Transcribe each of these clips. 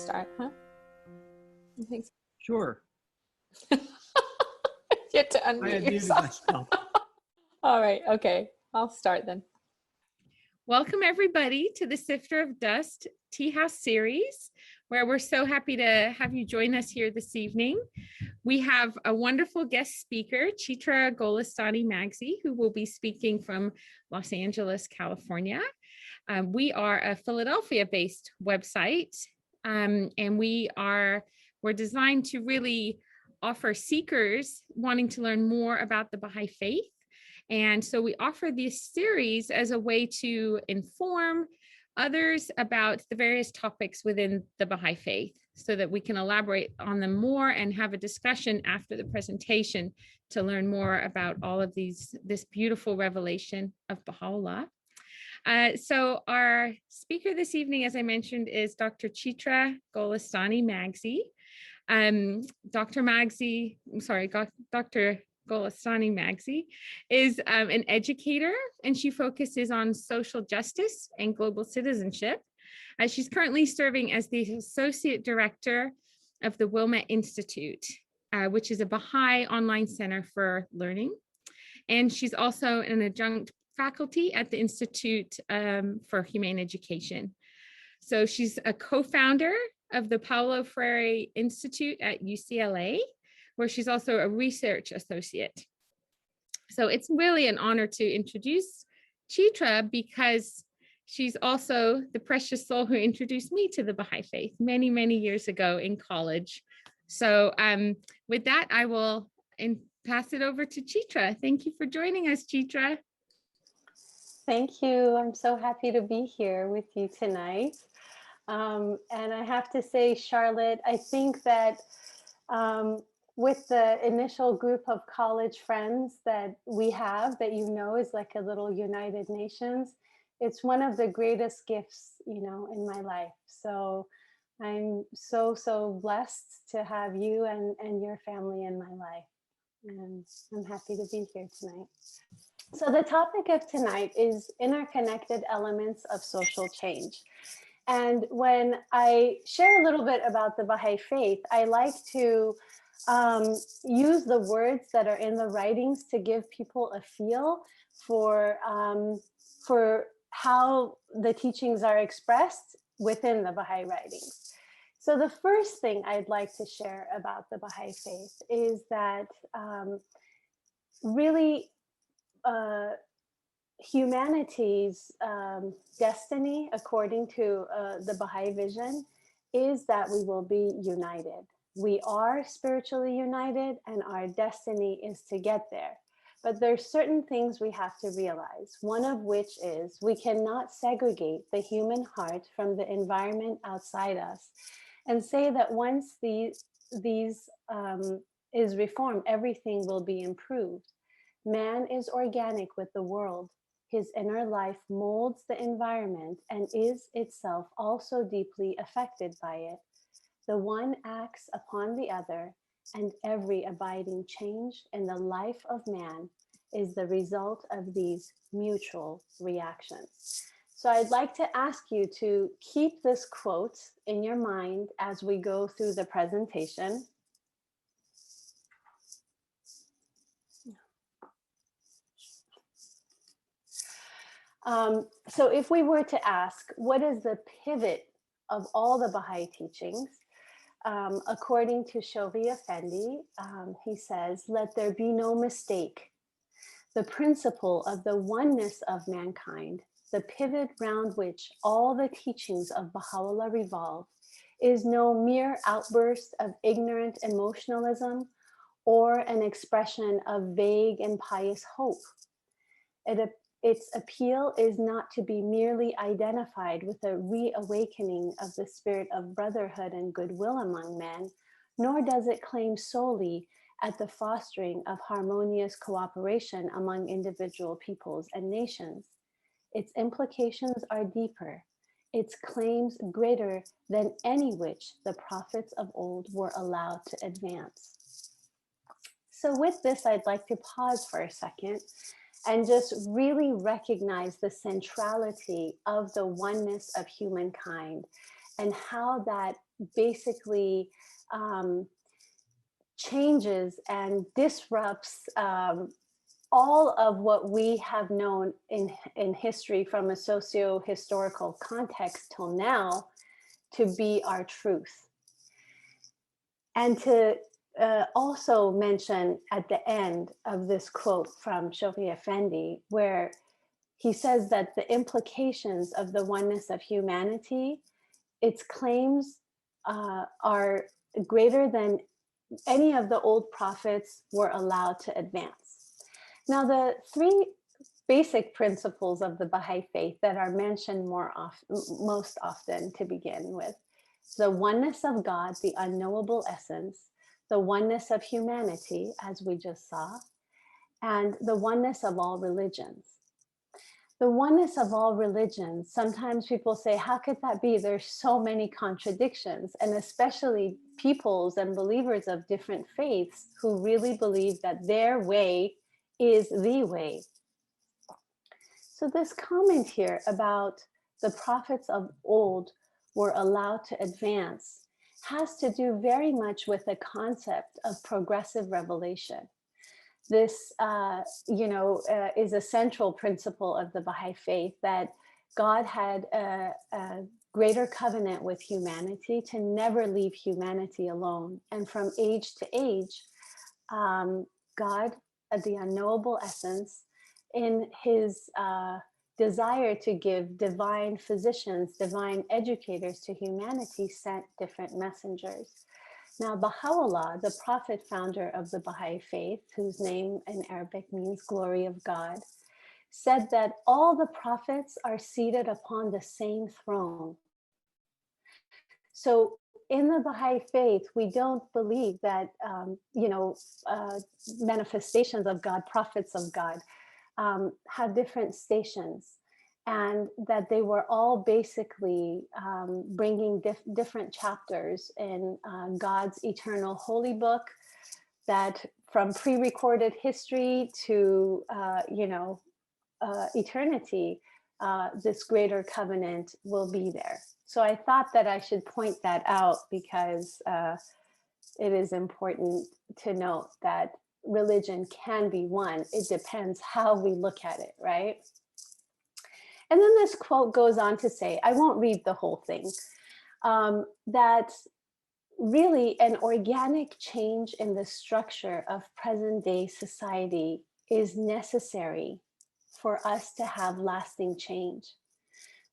start, huh? I think so. Sure. You have to unmute yourself. All right, okay, I'll start then. Welcome everybody to the Sifter of Dust Tea House series, where we're so happy to have you join us here this evening. We have a wonderful guest speaker, Chitra Golestani-Maghzi, who will be speaking from Los Angeles, California. We are a Philadelphia-based website, and we're designed to really offer seekers wanting to learn more about the Baha'i faith. And so we offer this series as a way to inform others about the various topics within the Baha'i faith so that we can elaborate on them more and have a discussion after the presentation to learn more about all of this beautiful revelation of Baha'u'llah. So our speaker this evening, as I mentioned, is Dr. Chitra Golestani-Maghzi. Dr. Golestani-Maghzi is an educator, and she focuses on social justice and global citizenship. She's currently serving as the Associate Director of the Wilmette Institute, which is a Baha'i online center for learning. And she's also an adjunct faculty at the Institute for Humane Education. So she's a co-founder of the Paulo Freire Institute at UCLA, where she's also a research associate. So it's really an honor to introduce Chitra because she's also the precious soul who introduced me to the Baha'i faith many, many years ago in college. So with that, I will pass it over to Chitra. Thank you for joining us, Chitra. Thank you. I'm so happy to be here with you tonight. And I have to say, Charlotte, I think that with the initial group of college friends that we have, that you know is like a little United Nations, it's one of the greatest gifts, you know, in my life. So I'm so blessed to have you and your family in my life. And I'm happy to be here tonight. So the topic of tonight is interconnected elements of social change. And when I share a little bit about the Baha'i faith, I like to use the words that are in the writings to give people a feel for how the teachings are expressed within the Baha'i writings. So the first thing I'd like to share about the Baha'i faith is that really humanity's destiny, according to the Baha'i vision, is that we will be united. We are spiritually united, and our destiny is to get there. But there's certain things we have to realize, one of which is we cannot segregate the human heart from the environment outside us and say that once these is reformed, everything will be improved. Man is organic with the world. His inner life molds the environment and is itself also deeply affected by it. The one acts upon the other, and every abiding change in the life of man is the result of these mutual reactions. So I'd like to ask you to keep this quote in your mind as we go through the presentation. So if we were to ask, what is the pivot of all the Baha'i teachings? According to Shovi Effendi, he says, let there be no mistake. The principle of the oneness of mankind, the pivot round which all the teachings of Baha'u'llah revolve, is no mere outburst of ignorant emotionalism or an expression of vague and pious hope. Its appeal is not to be merely identified with a reawakening of the spirit of brotherhood and goodwill among men, nor does it claim solely at the fostering of harmonious cooperation among individual peoples and nations. Its implications are deeper, its claims greater than any which the prophets of old were allowed to advance. So with this, I'd like to pause for a second and just really recognize the centrality of the oneness of humankind and how that basically changes and disrupts all of what we have known in history from a socio-historical context till now to be our truth. And to also mention at the end of this quote from Shoghi Effendi, where he says that the implications of the oneness of humanity, its claims are greater than any of the old prophets were allowed to advance. Now, the three basic principles of the Baha'i faith that are mentioned most often to begin with: the oneness of God, the unknowable essence, the oneness of humanity, as we just saw, and the oneness of all religions. The oneness of all religions, sometimes people say, how could that be? There's so many contradictions, and especially peoples and believers of different faiths who really believe that their way is the way. So this comment here about the prophets of old were allowed to advance has to do very much with the concept of progressive revelation. This, is a central principle of the Baha'i faith, that God had a greater covenant with humanity to never leave humanity alone. And from age to age, God, the unknowable essence, in his desire to give divine physicians, divine educators to humanity, sent different messengers. Now, Baha'u'llah, the prophet founder of the Baha'i faith, whose name in Arabic means glory of God, said that all the prophets are seated upon the same throne. So in the Baha'i faith, we don't believe that, manifestations of God, prophets of God, have different stations, and that they were all basically bringing different chapters in God's eternal holy book, that from pre-recorded history to, eternity, this greater covenant will be there. So I thought that I should point that out, because it is important to note that religion can be one. It depends how we look at it, right? And then this quote goes on to say, I won't read the whole thing, that really an organic change in the structure of present day society is necessary for us to have lasting change.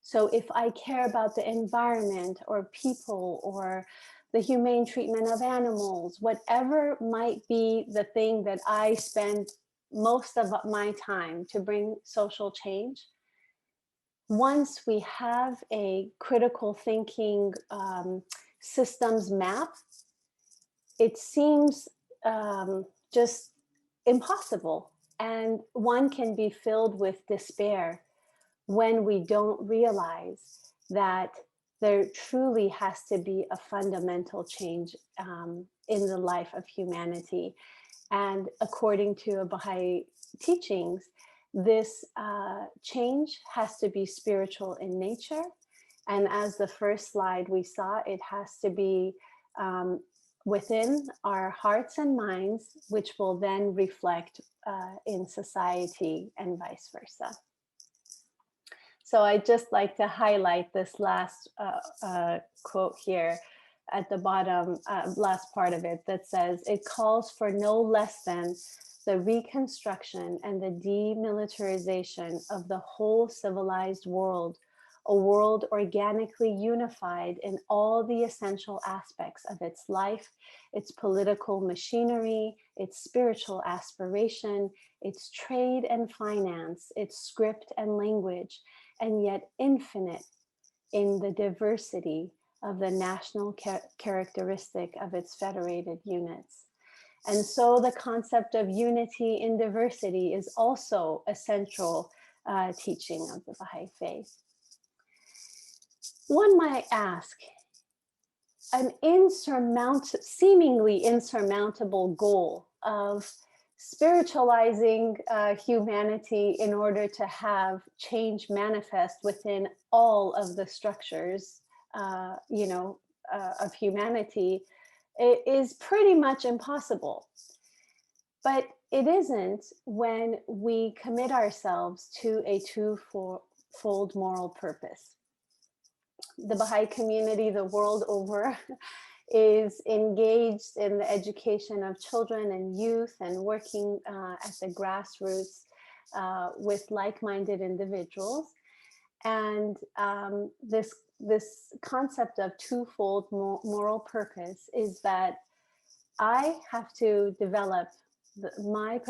So if I care about the environment or people or the humane treatment of animals, whatever might be the thing that I spend most of my time to bring social change, once we have a critical thinking systems map, it seems just impossible. And one can be filled with despair when we don't realize that there truly has to be a fundamental change in the life of humanity. And according to Baha'i teachings, this change has to be spiritual in nature. And as the first slide we saw, it has to be within our hearts and minds, which will then reflect in society and vice versa. So I'd just like to highlight this last quote here at the bottom, last part of it, that says, it calls for no less than the reconstruction and the demilitarization of the whole civilized world, a world organically unified in all the essential aspects of its life, its political machinery, its spiritual aspiration, its trade and finance, its script and language, and yet infinite in the diversity of the national characteristic of its federated units. And so the concept of unity in diversity is also a central teaching of the Baha'i faith. One might ask, an seemingly insurmountable goal of spiritualizing humanity in order to have change manifest within all of the structures, of humanity, it is pretty much impossible. But it isn't when we commit ourselves to a twofold moral purpose. The Baha'i community the world over is engaged in the education of children and youth and working at the grassroots with like-minded individuals. And this concept of twofold moral purpose is that I have to develop my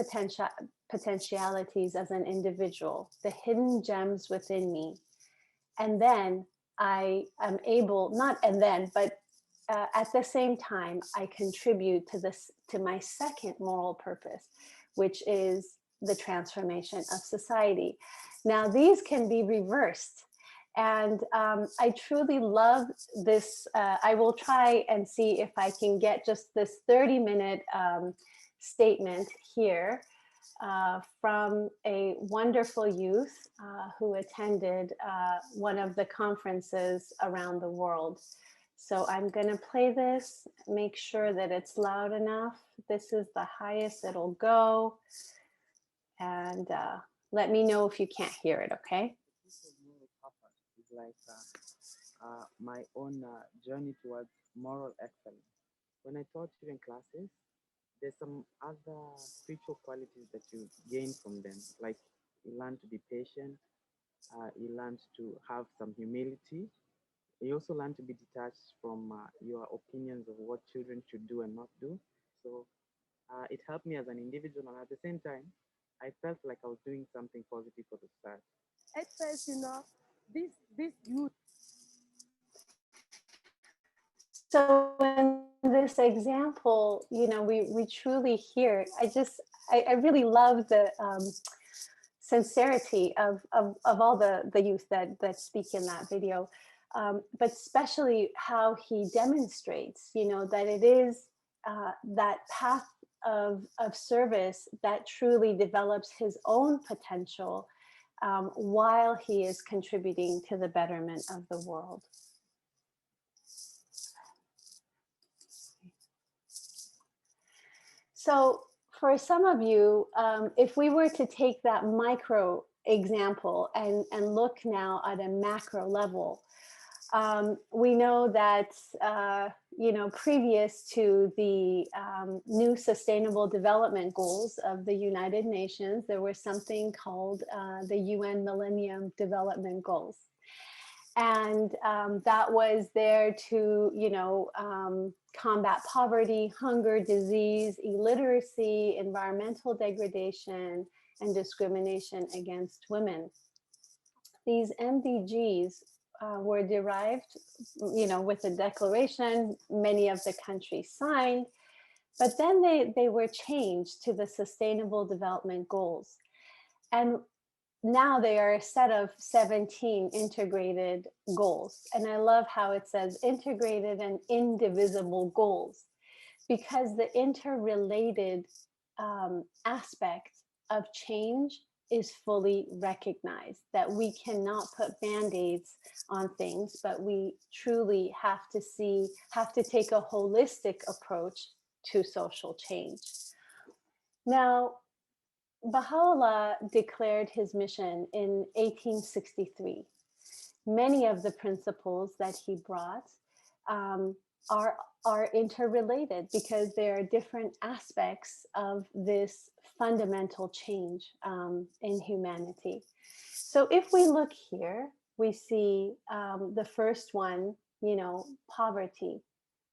potentialities as an individual, the hidden gems within me. And then I am able, not and then, but at the same time, I contribute to my second moral purpose, which is the transformation of society. Now, these can be reversed. And I truly love this. I will try and see if I can get just this 30-minute statement here from a wonderful youth who attended one of the conferences around the world. So I'm going to play this, make sure that it's loud enough. This is the highest it'll go. And let me know if you can't hear it, okay? It's like my own journey towards moral excellence. When I taught during classes, there's some other spiritual qualities that you gain from them. Like you learn to be patient, you learn to have some humility. You also learn to be detached from your opinions of what children should do and not do. So it helped me as an individual, and at the same time, I felt like I was doing something positive for the society. At first, this youth. So in this example, we truly hear, I really love the sincerity of all the youth that speak in that video, but especially how he demonstrates, that it is that path of service that truly develops his own potential while he is contributing to the betterment of the world. So for some of you, if we were to take that micro example and look now at a macro level, we know that, previous to the new Sustainable Development Goals of the United Nations, there was something called the UN Millennium Development Goals. And that was there to, combat poverty, hunger, disease, illiteracy, environmental degradation, and discrimination against women. These MDGs were derived, with a declaration many of the countries signed, but then they were changed to the Sustainable Development Goals. And now they are a set of 17 integrated goals. And I love how it says integrated and indivisible goals, because the interrelated aspect of change is fully recognized, that we cannot put band-aids on things, but we truly have to take a holistic approach to social change. Now, Baha'u'llah declared his mission in 1863. Many of the principles that he brought are interrelated because there are different aspects of this fundamental change in humanity. So if we look here, we see the first one, poverty.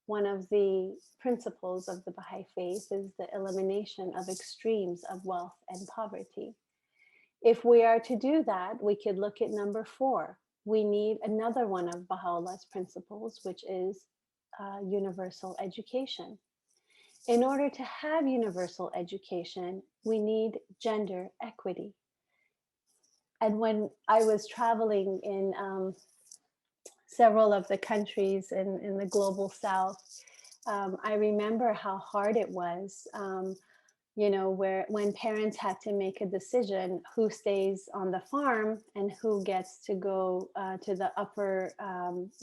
One of the principles of the Baha'i faith is the elimination of extremes of wealth and poverty. If we are to do that, we could look at number 4. We need another one of Baha'u'llah's principles, which is universal education. In order to have universal education, we need gender equity. And when I was traveling in several of the countries in the global South, I remember how hard it was, when parents had to make a decision who stays on the farm and who gets to go to the upper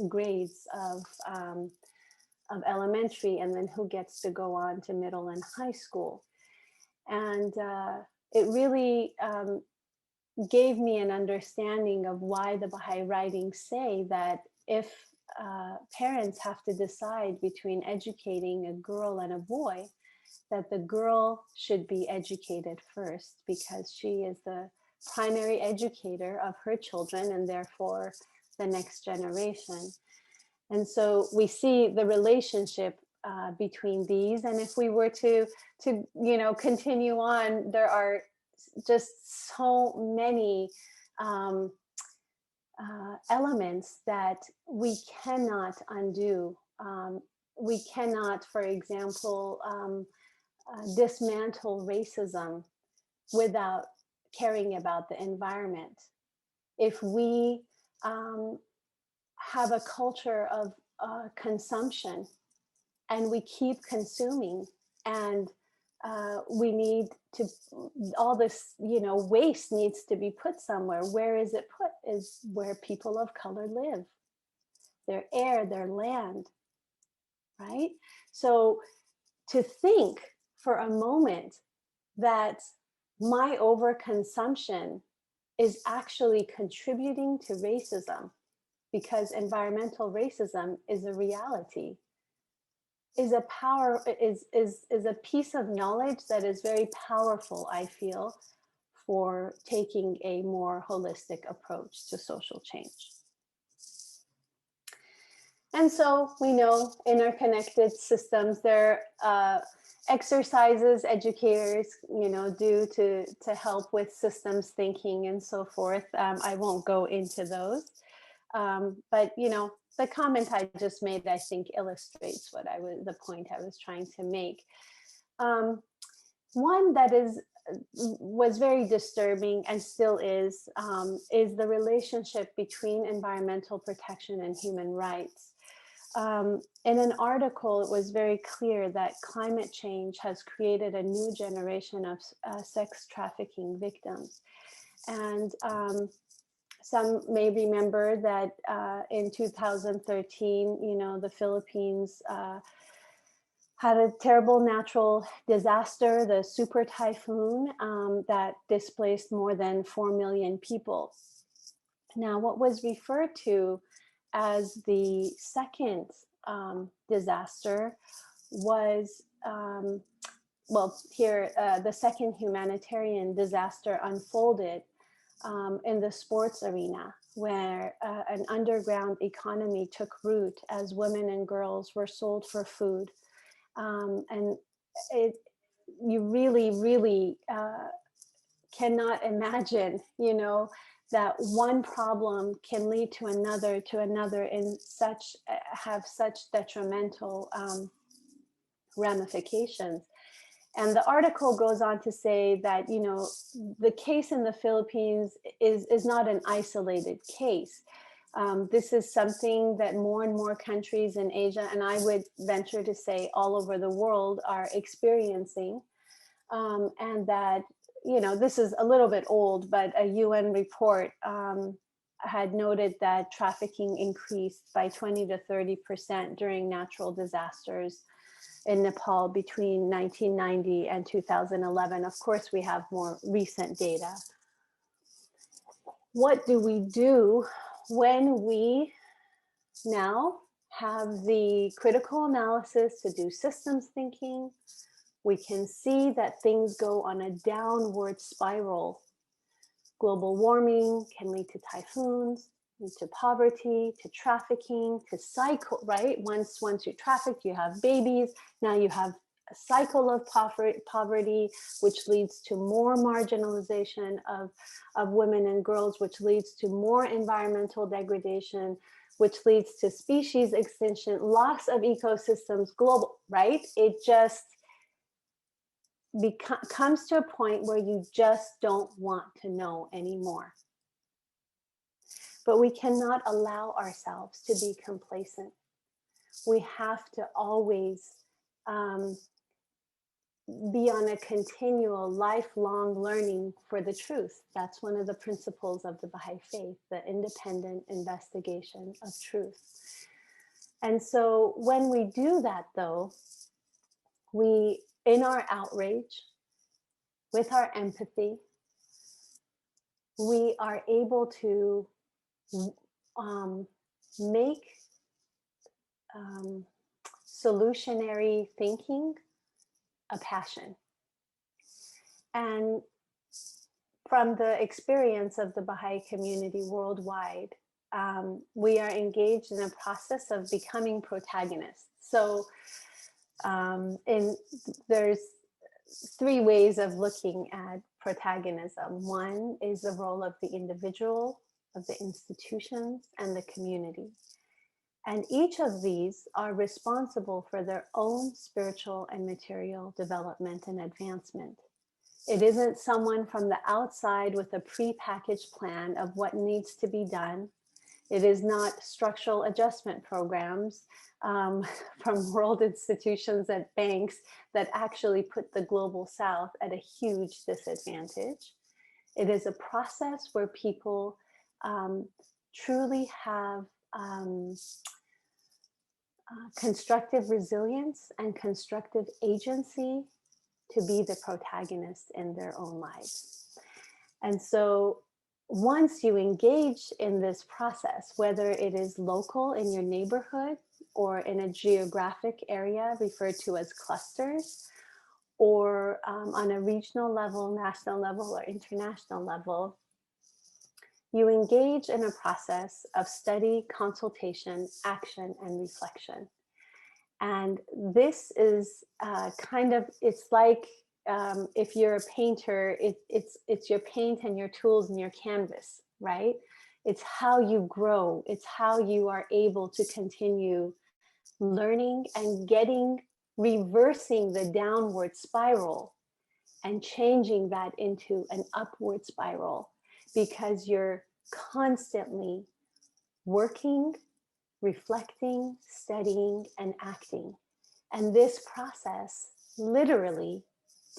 grades of of elementary, and then who gets to go on to middle and high school. And it really gave me an understanding of why the Baha'i writings say that if parents have to decide between educating a girl and a boy, that the girl should be educated first, because she is the primary educator of her children and therefore the next generation. And so we see the relationship between these. And if we were to continue on, there are just so many elements that we cannot undo. We cannot, for example, dismantle racism without caring about the environment. If we have a culture of consumption and we keep consuming, and we need to, all this, waste needs to be put somewhere. Where is it put? Is where people of color live, their air, their land, right? So to think for a moment that my overconsumption is actually contributing to racism, because environmental racism is a reality, is a piece of knowledge that is very powerful, I feel, for taking a more holistic approach to social change. And so we know interconnected systems, there are exercises educators, do to help with systems thinking and so forth. I won't go into those, but the comment I just made, I think, illustrates the point I was trying to make. One that was very disturbing and still is the relationship between environmental protection and human rights. In an article, it was very clear that climate change has created a new generation of sex trafficking victims. And some may remember that in 2013, the Philippines had a terrible natural disaster, the super typhoon, that displaced more than 4 million people. Now, what was referred to as the second disaster was, the second humanitarian disaster unfolded in the sports arena, where an underground economy took root as women and girls were sold for food. And you really, really cannot imagine, that one problem can lead to another, and have such detrimental ramifications. And the article goes on to say that, the case in the Philippines is not an isolated case. This is something that more and more countries in Asia, and I would venture to say all over the world, are experiencing. And that, this is a little bit old, but a UN report had noted that trafficking increased by 20 to 30% during natural disasters in Nepal between 1990 and 2011. Of course, we have more recent data. What do we do when we now have the critical analysis to do systems thinking? We can see that things go on a downward spiral. Global warming can lead to typhoons, lead to poverty, to trafficking, to cycle, right? Once you're trafficked, you have babies. Now you have a cycle of poverty, which leads to more marginalization of women and girls, which leads to more environmental degradation, which leads to species extinction, loss of ecosystems, global, right? It just comes to a point where you just don't want to know anymore. But we cannot allow ourselves to be complacent. We have to always be on a continual lifelong learning for the truth. That's one of the principles of the Baha'i faith, the independent investigation of truth. And so when we do that, though, we, in our outrage, with our empathy, we are able to make solutionary thinking a passion. And from the experience of the Baha'i community worldwide, we are engaged in a process of becoming protagonists. So there's three ways of looking at protagonism. One is the role of the individual, of the institutions, and the community. And each of these are responsible for their own spiritual and material development and advancement. It isn't someone from the outside with a pre-packaged plan of what needs to be done. It is not structural adjustment programs from world institutions at banks that actually put the global south at a huge disadvantage. It is a process where people truly have constructive resilience and constructive agency to be the protagonist in their own lives. And so once you engage in this process, whether it is local in your neighborhood or in a geographic area referred to as clusters, or on a regional level, national level, or international level, you engage in a process of study, consultation, action, and reflection. And this is it's like if you're a painter, it's your paint and your tools and your canvas, right? It's how you grow. It's how you are able to continue learning and reversing the downward spiral and changing that into an upward spiral, because you're constantly working, reflecting, studying, and acting. And this process literally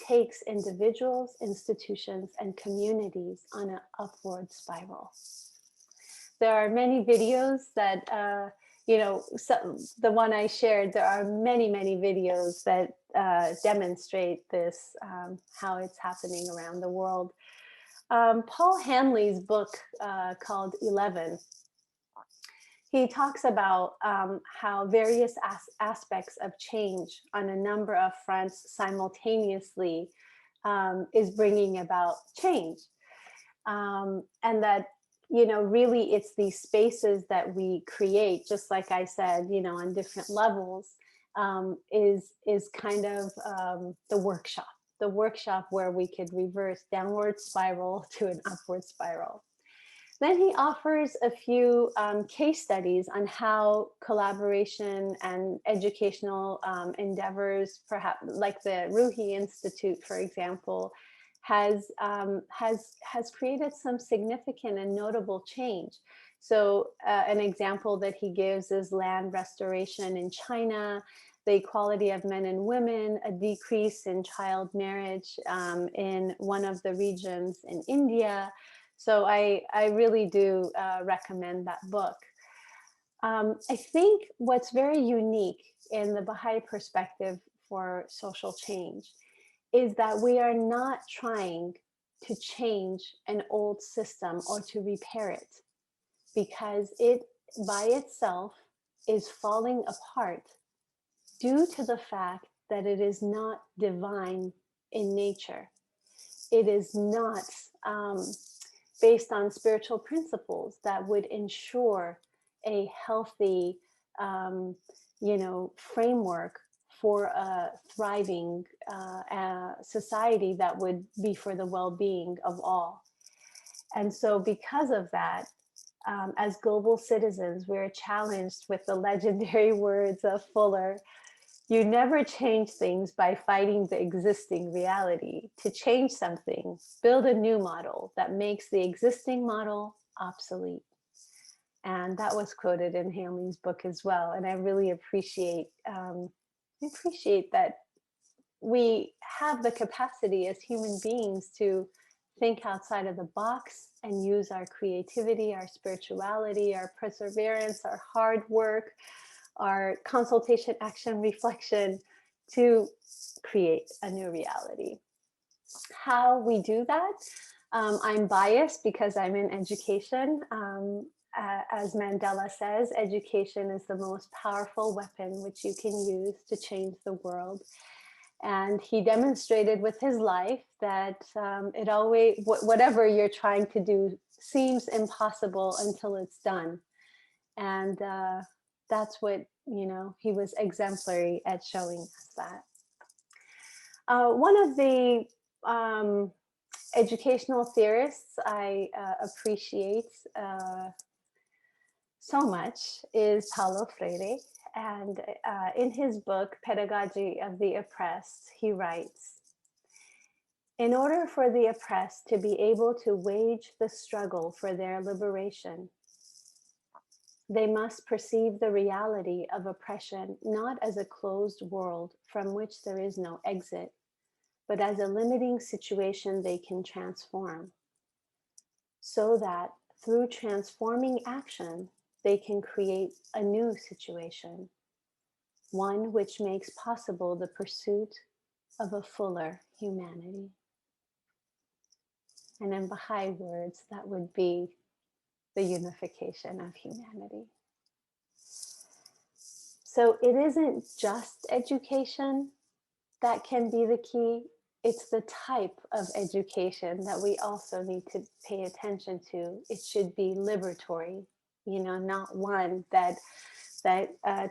takes individuals, institutions, and communities on an upward spiral. There are many videos that, the one I shared, there are many, many videos that demonstrate this, how it's happening around the world. Paul Hanley's book called 11, he talks about how various aspects of change on a number of fronts simultaneously is bringing about change. And that, really it's these spaces that we create, just like I said, on different levels, is kind of the workshop where we could reverse downward spiral to an upward spiral. Then he offers a few case studies on how collaboration and educational endeavors, perhaps like the Wilmette Institute, for example, has created some significant and notable change. So an example that he gives is land restoration in China, the equality of men and women, a decrease in child marriage in one of the regions in India. So I really do recommend that book. I think what's very unique in the Baha'i perspective for social change is that we are not trying to change an old system or to repair it, because it by itself is falling apart due to the fact that it is not divine in nature. It is not based on spiritual principles that would ensure a healthy, framework for a thriving society that would be for the well-being of all. And so because of that, as global citizens, we're challenged with the legendary words of Fuller: you never change things by fighting the existing reality. To change something, build a new model that makes the existing model obsolete. And that was quoted in Hanley's book as well. And I really appreciate that we have the capacity as human beings to think outside of the box and use our creativity, our spirituality, our perseverance, our hard work, our consultation, action, reflection to create a new reality. How we do that, I'm biased because I'm in education. As Mandela says, education is the most powerful weapon which you can use to change the world. And he demonstrated with his life that it always, whatever you're trying to do seems impossible until it's done. And that's what, he was exemplary at showing us that. One of the educational theorists I appreciate so much is Paulo Freire. And in his book, Pedagogy of the Oppressed, he writes, "In order for the oppressed to be able to wage the struggle for their liberation, they must perceive the reality of oppression not as a closed world from which there is no exit, but as a limiting situation they can transform, so that through transforming action, they can create a new situation, one which makes possible the pursuit of a fuller humanity." And in Baha'i words, that would be the unification of humanity. So it isn't just education that can be the key. It's the type of education that we also need to pay attention to. It should be liberatory, not one that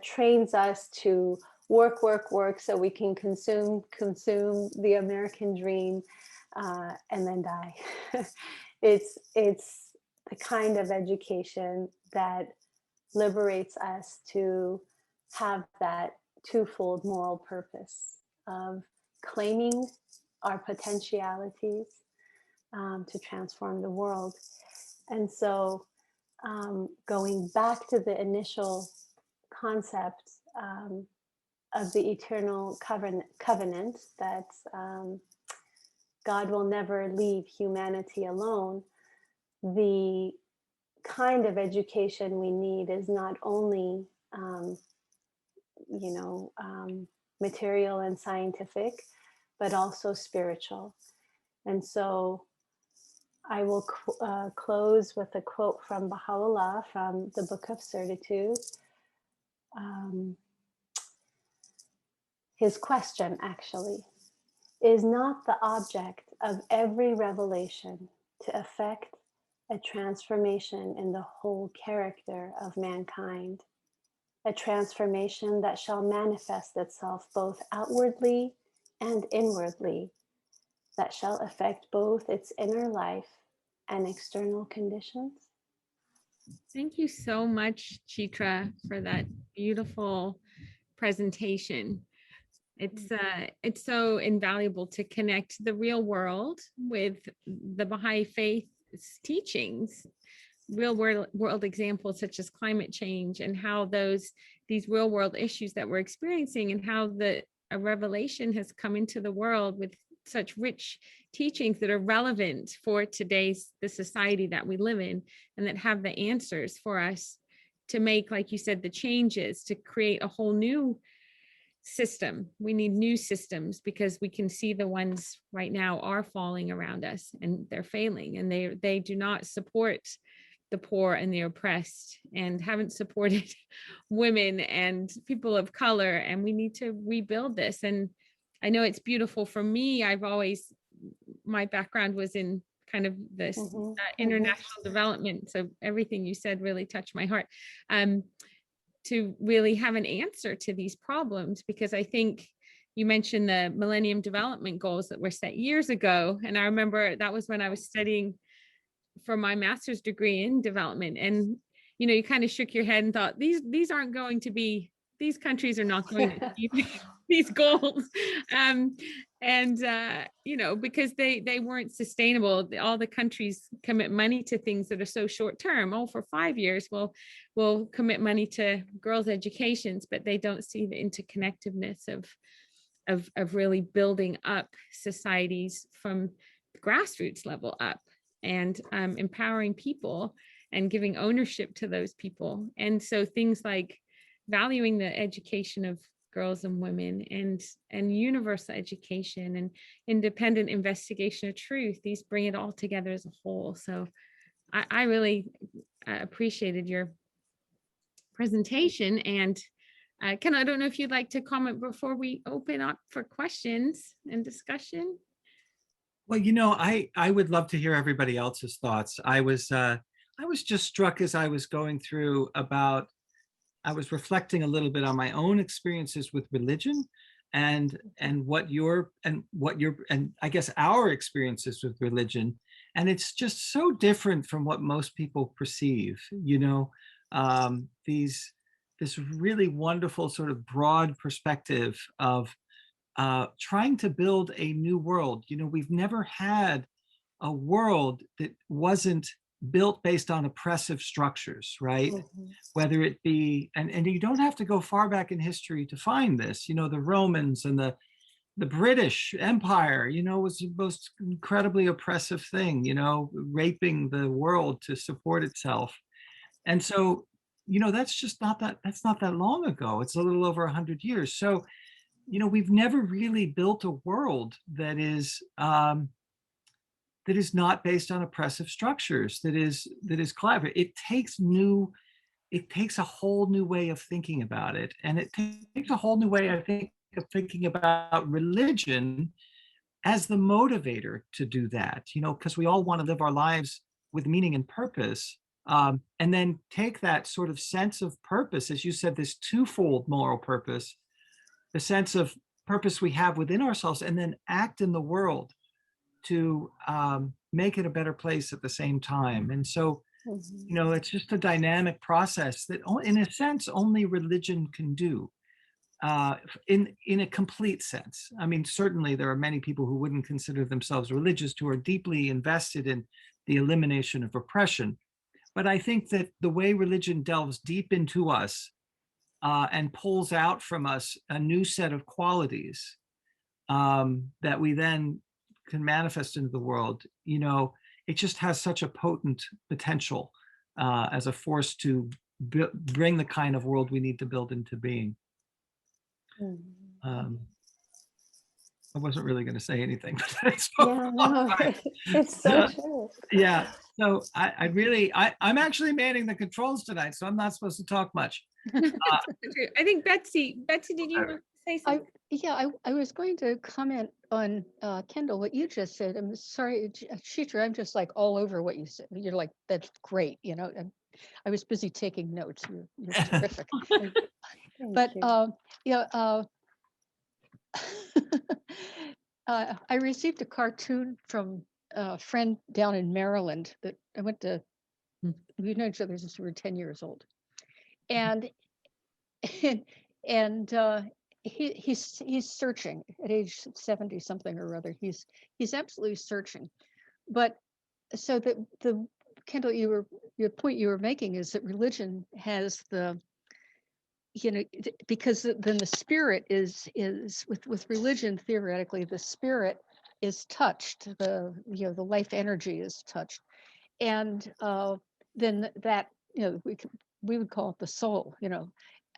trains us to work so we can consume the American dream and then die. It's the kind of education that liberates us to have that twofold moral purpose of claiming our potentialities to transform the world. And so going back to the initial concept of the eternal covenant that God will never leave humanity alone, the kind of education we need is not only material and scientific, but also spiritual. And so I will close with a quote from Baha'u'llah from the Book of Certitude. His question, actually, is not the object of every revelation to effect a transformation in the whole character of mankind, a transformation that shall manifest itself both outwardly and inwardly, that shall affect both its inner life and external conditions? Thank you so much, Chitra, for that beautiful presentation. It's so invaluable to connect the real world with the Baha'i faith's teachings, real world examples such as climate change, and how these real world issues that we're experiencing, and how a revelation has come into the world with such rich teachings that are relevant for the society that we live in, and that have the answers for us to make, like you said, the changes to create a whole new system. We need new systems because we can see the ones right now are falling around us and they're failing, and they do not support the poor and the oppressed, and haven't supported women and people of color, and we need to rebuild this. And I know it's beautiful for me. My background was in kind of this international development, so everything you said really touched my heart. To really have an answer to these problems, because I think you mentioned the Millennium Development Goals that were set years ago. And I remember that was when I was studying for my master's degree in development. And, you kind of shook your head and thought, these countries are not going to achieve these goals. Because they weren't sustainable. All the countries commit money to things that are so short term. Oh, for 5 years, we'll commit money to girls' educations, but they don't see the interconnectedness of really building up societies from the grassroots level up, and empowering people and giving ownership to those people. And so things like valuing the education of girls and women, and universal education and independent investigation of truth. These bring it all together as a whole. So I really appreciated your presentation. And Ken, I don't know if you'd like to comment before we open up for questions and discussion. Well, I would love to hear everybody else's thoughts. I was just struck as I was going through I was reflecting a little bit on my own experiences with religion and what I guess our experiences with religion. And it's just so different from what most people perceive, this really wonderful sort of broad perspective of trying to build a new world. We've never had a world that wasn't built based on oppressive structures, right? Mm-hmm. Whether it be, and you don't have to go far back in history to find this, the Romans and the British Empire, was the most incredibly oppressive thing, raping the world to support itself. And so, that's not that long ago. It's a little over 100 years. So, we've never really built a world that is not based on oppressive structures, that is collaborative. It takes a whole new way of thinking about it. And it takes a whole new way, I think, of thinking about religion as the motivator to do that, because we all want to live our lives with meaning and purpose. And then take that sort of sense of purpose, as you said, this twofold moral purpose, the sense of purpose we have within ourselves, and then act in the world to make it a better place at the same time. And so, it's just a dynamic process that, in a sense, only religion can do, in a complete sense. I mean, certainly there are many people who wouldn't consider themselves religious who are deeply invested in the elimination of oppression. But I think that the way religion delves deep into us and pulls out from us a new set of qualities that we then can manifest into the world, it just has such a potent potential as a force to bring the kind of world we need to build into being. I wasn't really going to say anything, but it's so true. Yeah. So I'm actually manning the controls tonight, so I'm not supposed to talk much. I think Betsy, did you want to say something? I was going to comment on Kendall, what you just said. I'm sorry, Chitra, I'm just like all over what you said. You're like, that's great. I was busy taking notes. You're terrific. But I received a cartoon from a friend down in Maryland that I went to. We've known each other since we were 10 years old, and he's searching at age 70 something or other. He's absolutely searching. But so the Kendall, your point you were making is that religion has the, because then the spirit is with religion, theoretically the spirit is touched, the life energy is touched, and then that we would call it the soul,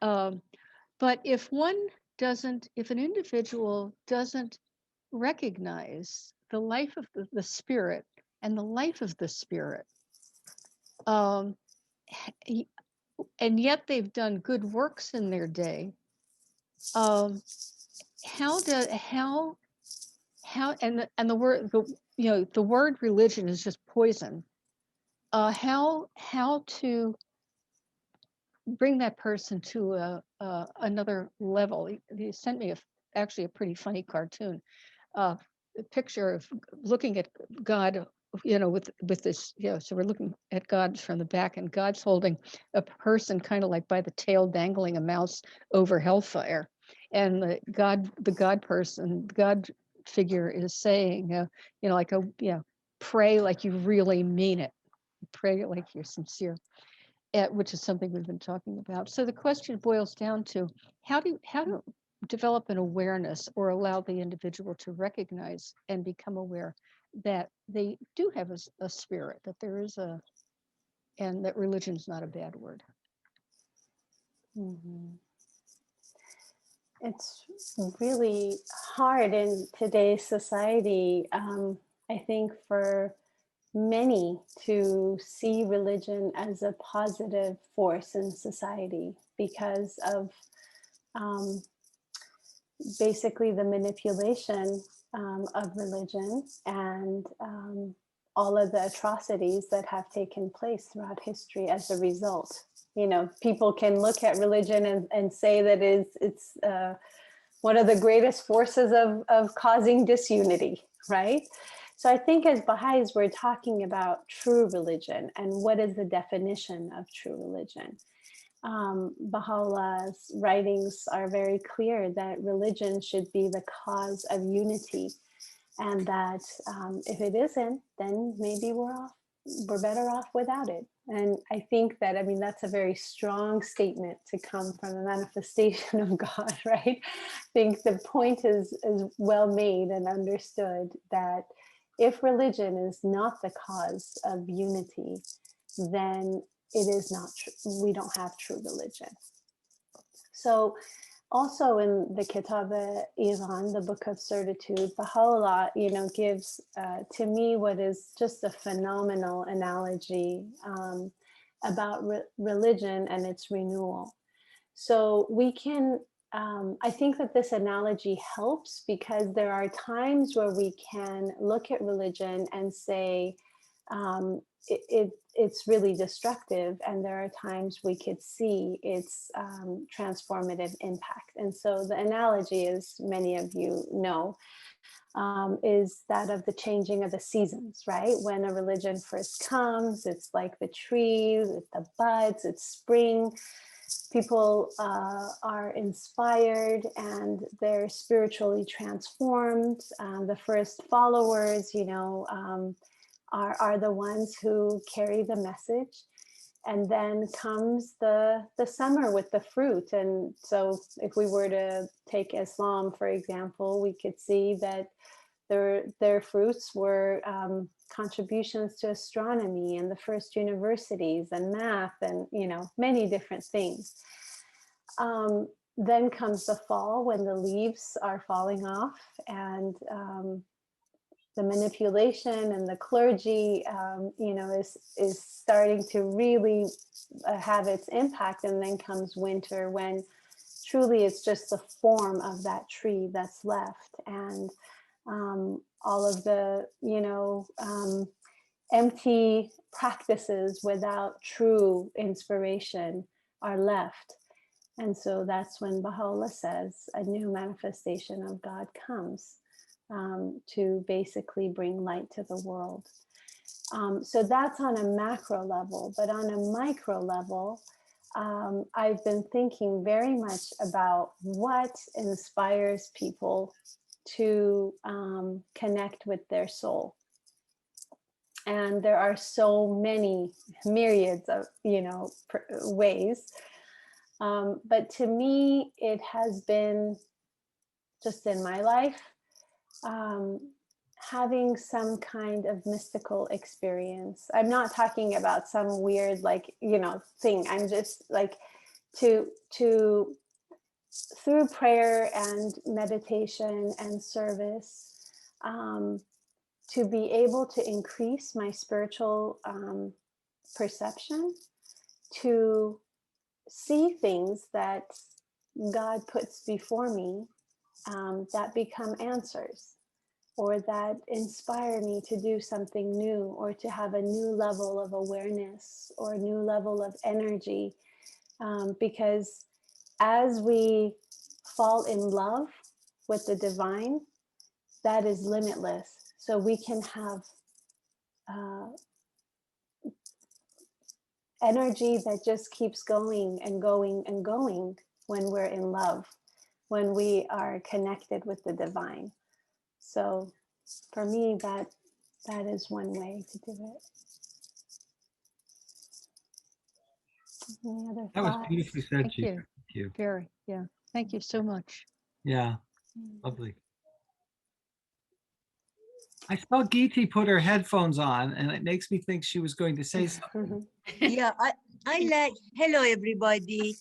but if an individual doesn't recognize the life of the spirit and the life of the spirit, and yet they've done good works in their day, and the word religion is just poison. How to bring that person to another level? He sent me actually a pretty funny cartoon, a picture of looking at God, with this, so we're looking at God from the back, and God's holding a person kind of like by the tail, dangling a mouse over hellfire, and the God figure is saying, pray like you really mean it, pray like you're sincere. Which is something we've been talking about. So the question boils down to how to develop an awareness, or allow the individual to recognize and become aware that they do have a spirit, that there is and that religion is not a bad word. Mm-hmm. it's really hard in today's society, I think, for many to see religion as a positive force in society because of um, basically the manipulation of religion and all of the atrocities that have taken place throughout history as a result. You know, people can look at religion and say that it's one of the greatest forces of causing disunity, right? So I think as Baha'is, we're talking about true religion and what is the definition of true religion. Baha'u'llah's writings are very clear that religion should be the cause of unity, and that if it isn't, then maybe we're better off without it. And I think that, I mean, that's a very strong statement to come from a manifestation of God, right? I think the point is well made and understood that if religion is not the cause of unity, then it is not true. We don't have true religion. So also in the Kitab-e-Iman, the Book of Certitude, Baha'u'llah, you know, gives to me what is just a phenomenal analogy about religion and its renewal. So we can, I think that this analogy helps because there are times where we can look at religion and say, it's really destructive, and there are times we could see its transformative impact. And so the analogy, as many of you know, is that of the changing of the seasons, right? When a religion first comes, it's like the trees, it's the buds, it's spring. People are inspired and they're spiritually transformed. The first followers, you know, are the ones who carry the message. And then comes the summer with the fruit. And so if we were to take Islam, for example, we could see that their fruits were contributions to astronomy and the first universities and math and, you know, many different things. Then comes the fall when the leaves are falling off, and the manipulation and the clergy, you know, is starting to really have its impact. And then comes winter, when truly it's just the form of that tree that's left, and all of the, you know, empty practices without true inspiration are left. And so that's when Baha'u'llah says a new manifestation of God comes. To basically bring light to the world. So that's on a macro level, but on a micro level, I've been thinking very much about what inspires people to connect with their soul. And there are so many myriads of, you know, ways. But to me, it has been just in my life, having some kind of mystical experience. I'm not talking about some weird, like, you know, thing. I'm just like to through prayer and meditation and service, to be able to increase my spiritual perception, to see things that God puts before me that become answers, or that inspire me to do something new, or to have a new level of awareness or a new level of energy. Because as we fall in love with the divine, that is limitless. So we can have energy that just keeps going and going and going when we're in love, when we are connected with the divine. So for me, that is one way to do it. Any other That was thoughts? beautifully said, Thank you. Chitra. Thank you. Very, yeah. Thank you so much. Yeah, lovely. I saw Geeti put her headphones on, and it makes me think she was going to say something. Yeah, I like, hello everybody.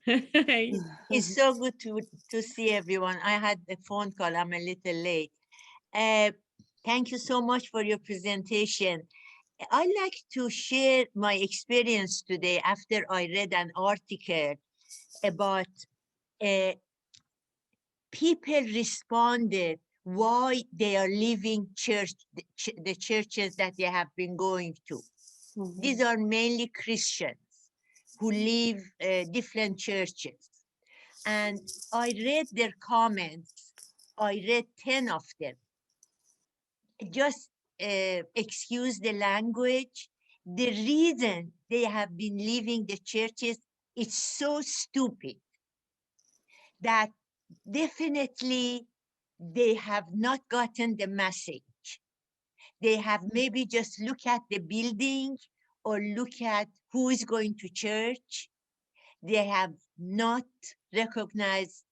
It's so good to see everyone. I had a phone call. I'm a little late. Thank you so much for your presentation. I'd like to share my experience today after I read an article about people responded why they are leaving the churches that they have been going to. Mm-hmm. These are mainly Christians who leave different churches. And I read their comments. I read 10 of them. Just excuse the language. The reason they have been leaving the churches is so stupid that definitely they have not gotten the message. They have maybe just look at the building or look at who is going to church. They have not recognized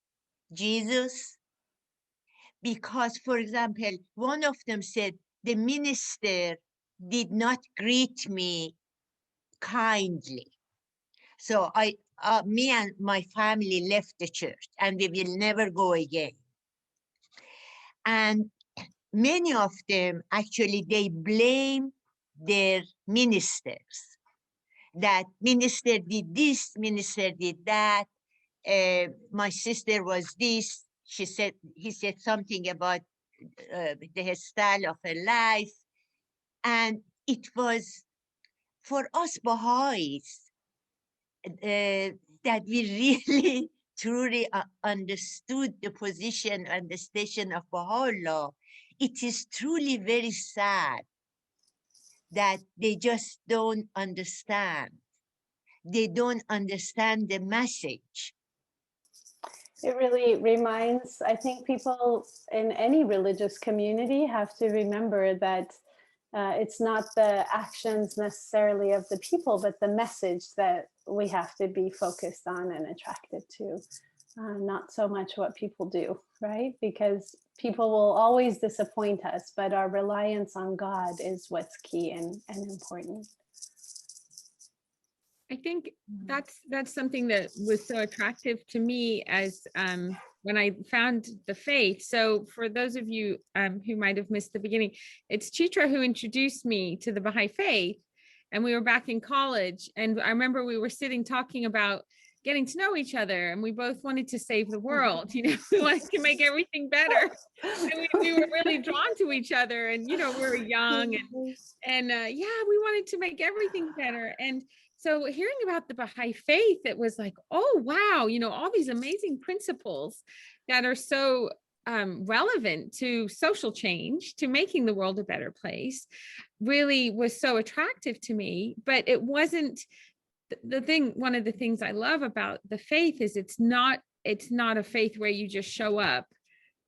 Jesus. Because, for example, one of them said, the minister did not greet me kindly. So me and my family left the church and we will never go again. And many of them, actually, they blame their ministers. That minister did this, minister did that. My sister was this. He said something about the style of her life. And it was for us Baha'is that we really truly understood the position and the station of Baha'u'llah. It is truly very sad that they just don't understand. They don't understand the message. It really reminds, I think people in any religious community have to remember that it's not the actions necessarily of the people, but the message that we have to be focused on and attracted to, not so much what people do, right? Because people will always disappoint us, but our reliance on God is what's key and important. I think that's something that was so attractive to me as when I found the faith. So for those of you who might have missed the beginning, it's Chitra who introduced me to the Baha'i faith, and we were back in college. And I remember we were sitting talking about getting to know each other, and we both wanted to save the world. You know, we wanted to make everything better, and we were really drawn to each other. And you know, we were young, and yeah, we wanted to make everything better. And so hearing about the Baha'i faith, it was like, oh, wow, you know, all these amazing principles that are so relevant to social change, to making the world a better place, really was so attractive to me. But it wasn't the thing. One of the things I love about the faith is it's not a faith where you just show up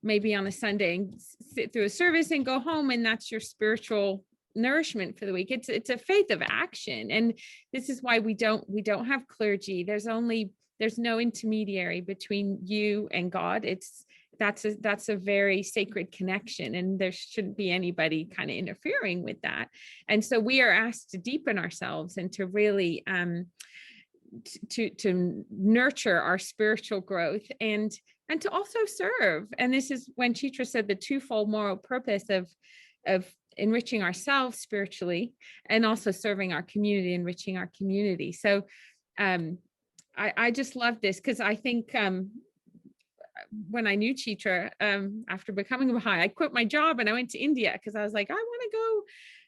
maybe on a Sunday and sit through a service and go home, and that's your spiritual nourishment for the week. It's a faith of action, and this is why we don't have clergy. There's no intermediary between you and God. That's a very sacred connection, and there shouldn't be anybody kind of interfering with that. And so we are asked to deepen ourselves and to really to nurture our spiritual growth and to also serve. And this is when Chitra said the twofold moral purpose of enriching ourselves spiritually and also serving our community, enriching our community. So I just love this, because I think when I knew Chitra, after becoming a Baha'i, I quit my job and I went to India because I was like, I want to go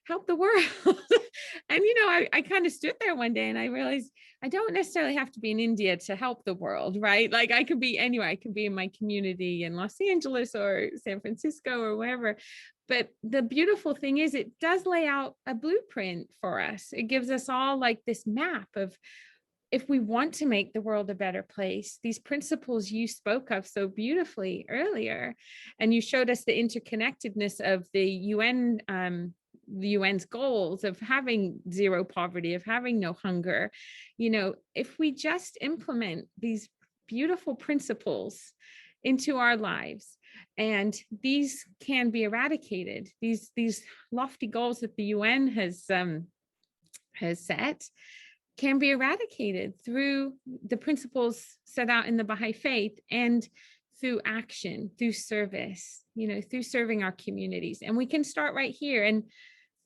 help the world. And, you know, I kind of stood there one day and I realized I don't necessarily have to be in India to help the world, right? Like I could be anywhere. I could be in my community in Los Angeles or San Francisco or wherever. But the beautiful thing is it does lay out a blueprint for us. It gives us all like this map of, if we want to make the world a better place, these principles you spoke of so beautifully earlier, and you showed us the interconnectedness of the UN's goals of having zero poverty, of having no hunger. You know, if we just implement these beautiful principles into our lives, and these can be eradicated, these lofty goals that the UN has set can be eradicated through the principles set out in the Baha'i faith and through action, through service, through serving our communities. And we can start right here. And,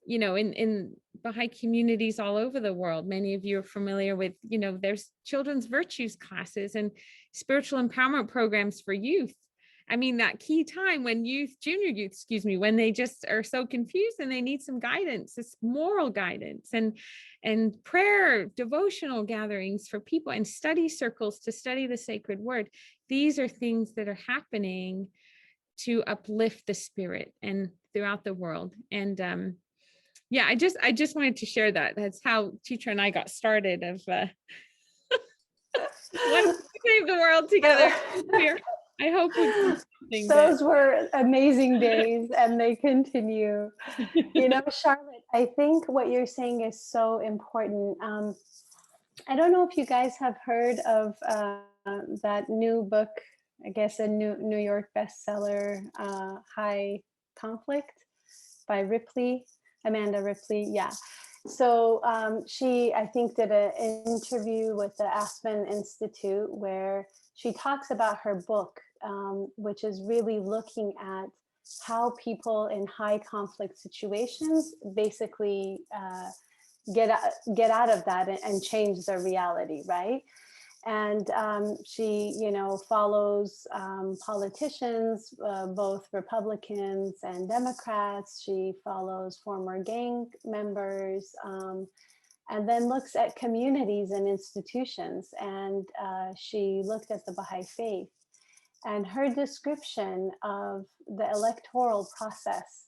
in Baha'i communities all over the world, many of you are familiar with, there's children's virtues classes and spiritual empowerment programs for youth. I mean, that key time when junior youth, when they just are so confused and they need some guidance, this moral guidance and prayer, devotional gatherings for people and study circles to study the sacred word. These are things that are happening to uplift the spirit and throughout the world. And yeah, I just wanted to share that. That's how Chitra and I got started of wanting to save the world together here. I hope those were amazing days and they continue. Charlotte, I think what you're saying is so important. I don't know if you guys have heard of that new book, I guess a New York bestseller, High Conflict by Amanda Ripley. Yeah. So she, I think, did an interview with the Aspen Institute where she talks about her book, which is really looking at how people in high conflict situations basically get out of that and change their reality, right? And she, follows politicians, both Republicans and Democrats. She follows former gang members, and then looks at communities and institutions. And she looked at the Baha'i faith. And her description of the electoral process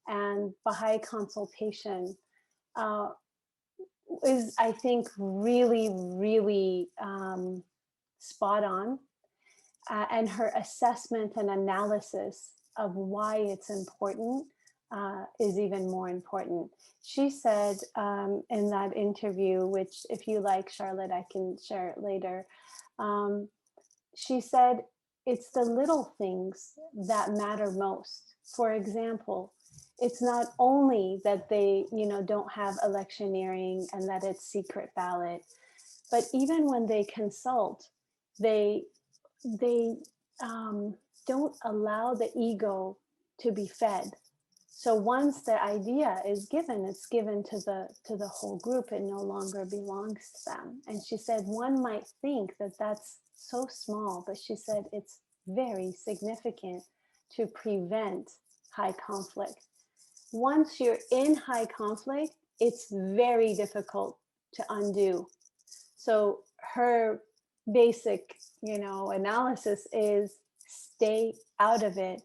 and Baha'i consultation is, I think, really, really spot on. And her assessment and analysis of why it's important is even more important. She said in that interview, which if you like, Charlotte, I can share it later. She said, it's the little things that matter most. For example, it's not only that they, don't have electioneering and that it's secret ballot, but even when they consult, they don't allow the ego to be fed. So once the idea is given, it's given to the whole group. It no longer belongs to them. And she said, one might think that that's so small, but she said it's very significant to prevent high conflict. Once you're in high conflict, it's very difficult to undo. So her basic, analysis is stay out of it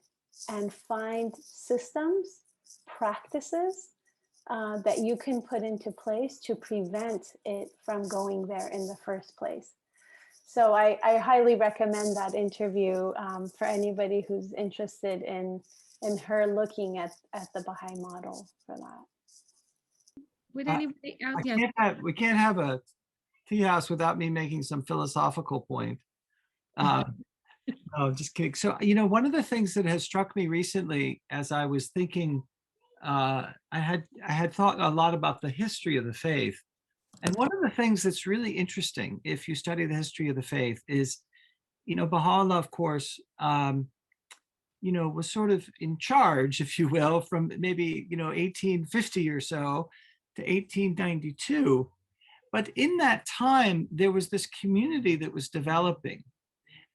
and find systems, practices that you can put into place to prevent it from going there in the first place. So I highly recommend that interview for anybody who's interested in her looking at the Baha'i model for that. Would anybody else? We can't have a tea house without me making some philosophical point. No, just kidding. So, one of the things that has struck me recently as I was thinking, I had thought a lot about the history of the faith. And one of the things that's really interesting, if you study the history of the faith, is, Baha'u'llah, of course, was sort of in charge, if you will, from maybe, 1850 or so to 1892. But in that time, there was this community that was developing.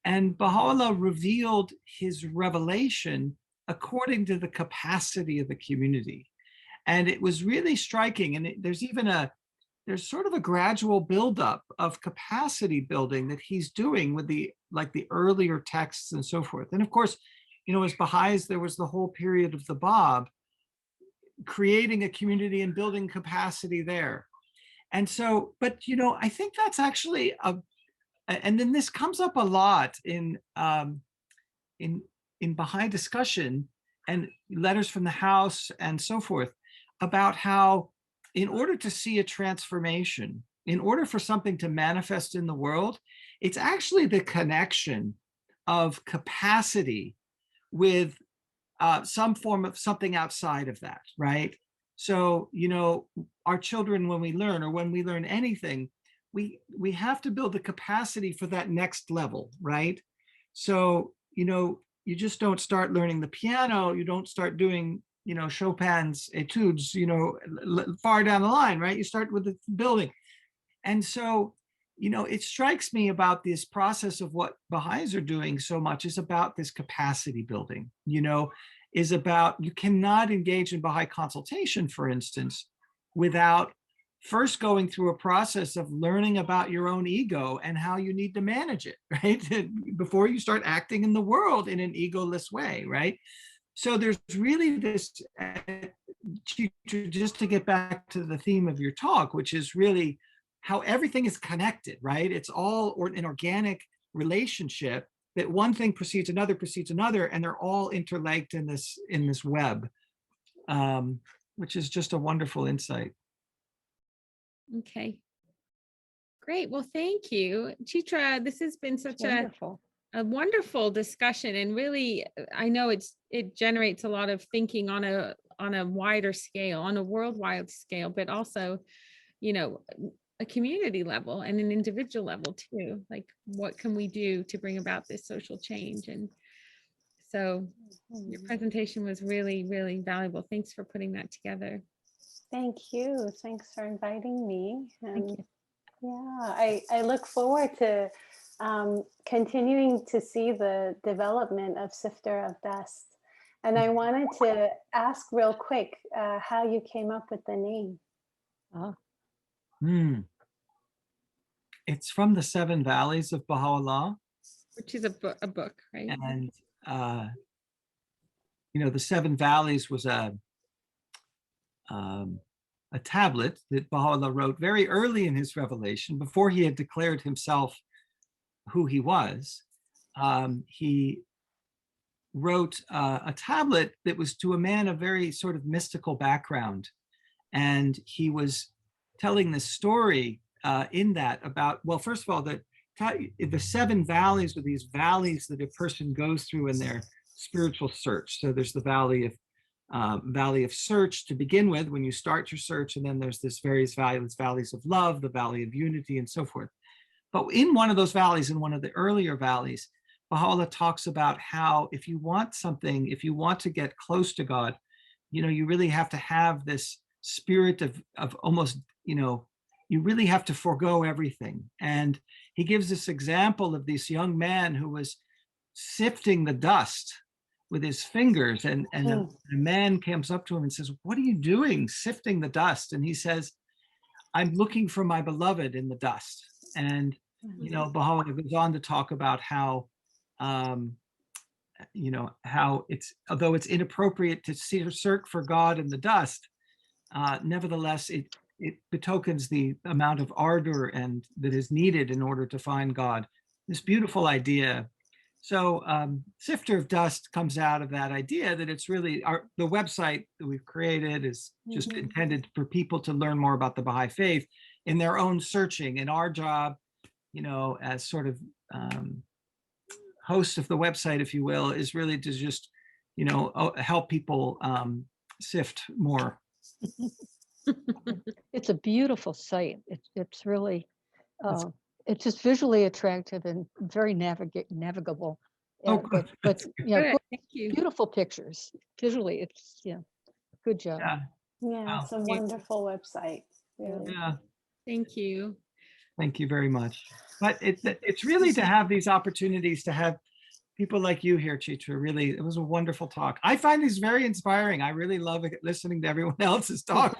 And Baha'u'llah revealed his revelation according to the capacity of the community. And it was really striking. And there's sort of a gradual buildup of capacity building that he's doing with the earlier texts and so forth. And of course, as Baha'is, there was the whole period of the Bab, creating a community and building capacity there. And so, but, I think that's actually and then this comes up a lot in Baha'i discussion and letters from the house and so forth, about how in order to see a transformation, in order for something to manifest in the world, it's actually the connection of capacity with some form of something outside of that, right? So, our children, when we learn anything, we have to build the capacity for that next level, right? So, you just don't start learning the piano, you don't start doing, Chopin's etudes, far down the line, right? You start with the building. And so, it strikes me about this process of what Baha'is are doing so much is about this capacity building, is about, you cannot engage in Baha'i consultation, for instance, without first going through a process of learning about your own ego and how you need to manage it, right? Before you start acting in the world in an egoless way, right? So there's really this, just to get back to the theme of your talk, which is really how everything is connected, right? It's all an organic relationship that one thing precedes another, and they're all interlinked in this web, which is just a wonderful insight. Okay. Great. Well, thank you, Chitra. This has been such a wonderful discussion, and really, I know it generates a lot of thinking on a wider scale, on a worldwide scale, but also, a community level and an individual level too. Like, what can we do to bring about this social change? And so, your presentation was really, really valuable. Thanks for putting that together. Thank you. Thanks for inviting me. Thank you. Yeah, I look forward to continuing to see the development of Sifter of Dust. And I wanted to ask real quick how you came up with the name. It's from the 7 Valleys of Baha'u'llah. Which is a book, right? And, the 7 Valleys was a tablet that Baha'u'llah wrote very early in his revelation, before he had declared himself who he was. He wrote a tablet that was to a man of very sort of mystical background. And he was telling this story in that about, well, first of all, the 7 valleys are these valleys that a person goes through in their spiritual search. So there's the valley of search to begin with when you start your search, and then there's this various valleys of love, the valley of unity, and so forth. But in one of those valleys, in one of the earlier valleys, Baha'u'llah talks about how if you want something, if you want to get close to God, you really have to have this spirit of almost, you really have to forego everything. And he gives this example of this young man who was sifting the dust with his fingers, and a man comes up to him and says, "What are you doing sifting the dust?" And he says, "I'm looking for my beloved in the dust." And Baha'u'llah goes on to talk about how how although it's inappropriate to search for God in the dust, nevertheless it betokens the amount of ardor and that is needed in order to find God. This beautiful idea. So Sifter of Dust comes out of that idea that it's really the website that we've created is just intended for people to learn more about the Baha'i faith in their own searching. And our job, as sort of host of the website, if you will, is really to just, help people sift more. It's a beautiful site. It's really, it's just visually attractive and very navigable. But Thank you. Beautiful pictures. Visually, it's good job. Yeah, it's a wonderful website. Really. Yeah. Thank you. Thank you very much. But it's really to have these opportunities to have people like you here, Chitra. Really, it was a wonderful talk. I find these very inspiring. I really love listening to everyone else's talk.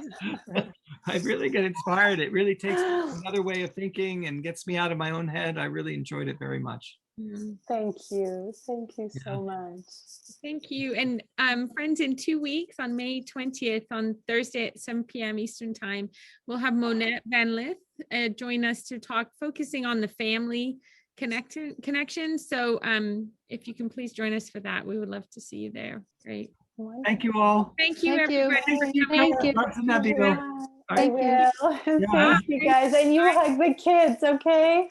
I really get inspired. It really takes another way of thinking and gets me out of my own head. I really enjoyed it very much. Thank you. Thank you so much. Thank you. And friends, in 2 weeks, on May 20th, on Thursday at 7 p.m. Eastern Time, we'll have Monette Van Lith join us to talk, focusing on the family connection. So if you can please join us for that, we would love to see you there. Great. Thank you all. Thank you, Thank you. everybody. Thank you. I will. Thank you guys. And you hug the kids, okay?